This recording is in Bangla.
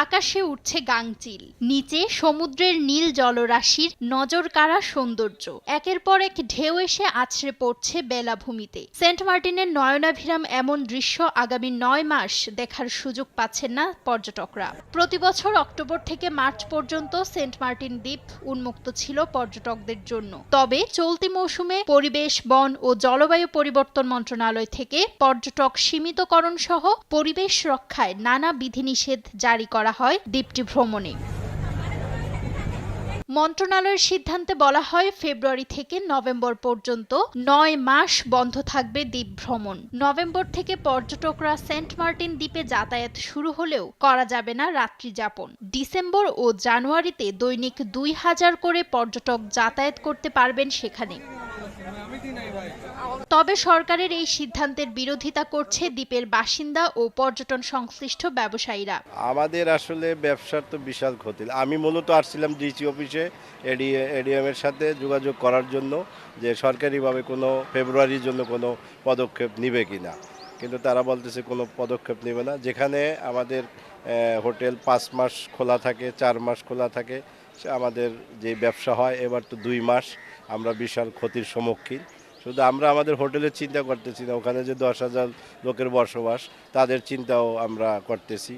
আকাশে উঠছে গাংচিল, নিচে সমুদ্রের নীল জলরাশির নজরকাড়া সৌন্দর্য। একের পর এক ঢেউ এসে আছড়ে পড়ছে বেলাভূমিতে। সেন্ট মার্টিনের নয়নাভিরাম এমন দৃশ্য আগামী ৯ মাস দেখার সুযোগ পাচ্ছেন না পর্যটকরা। প্রতি বছর অক্টোবর থেকে মার্চ পর্যন্ত সেন্ট মার্টিন দ্বীপ উন্মুক্ত ছিল পর্যটকদের জন্য। তবে চলতি মৌসুমে পরিবেশ, বন ও জলবায়ু পরিবর্তন মন্ত্রণালয় থেকে পর্যটক সীমিতকরণ সহ পরিবেশ রক্ষায় নানা বিধিনিষেধ জারি করা হয় দ্বীপটি ভ্রমণে। মন্ত্রণালয়ের সিদ্ধান্তে বলা হয় ফেব্রুয়ারি থেকে নভেম্বর পর্যন্ত ৯ মাস বন্ধ থাকবে দ্বীপ ভ্রমণ। নভেম্বর থেকে পর্যটকরা সেন্ট মার্টিন দ্বীপে যাতায়াত শুরু হলেও করা যাবে না রাত্রি যাপন। ডিসেম্বর ও জানুয়ারিতে দৈনিক ২,০০০ করে পর্যটক যাতায়াত করতে পারবেন সেখানে। তবে সরকারের এই সিদ্ধান্তের বিরোধিতা করছে দ্বীপের বাসিন্দা ও পর্যটন সংশ্লিষ্ট ব্যবসায়ীরা। আমাদের আসলে ব্যবসার তো বিশাল ক্ষতি। আমি মূলত আসছিলাম ডিসি অফিসে এডিএম এর সাথে যোগাযোগ করার জন্য যে সরকারিভাবে কোনো ফেব্রুয়ারির জন্য কোনো পদক্ষেপ নিবে কিনা, কিন্তু তারা বলতেছে কোনো পদক্ষেপ নেবে না। যেখানে আমাদের হোটেল ৫ মাস খোলা থাকে, ৪ মাস খোলা থাকে, আমাদের যে ব্যবসা হয় এবার তো ২ মাস, আমরা বিশাল ক্ষতির সম্মুখীন। শুধু আমরা আমাদের হোটেলের চিন্তা করতেছি না, ওখানে যে ১০,০০০ লোকের বসবাস তাদের চিন্তাও আমরা করতেছি।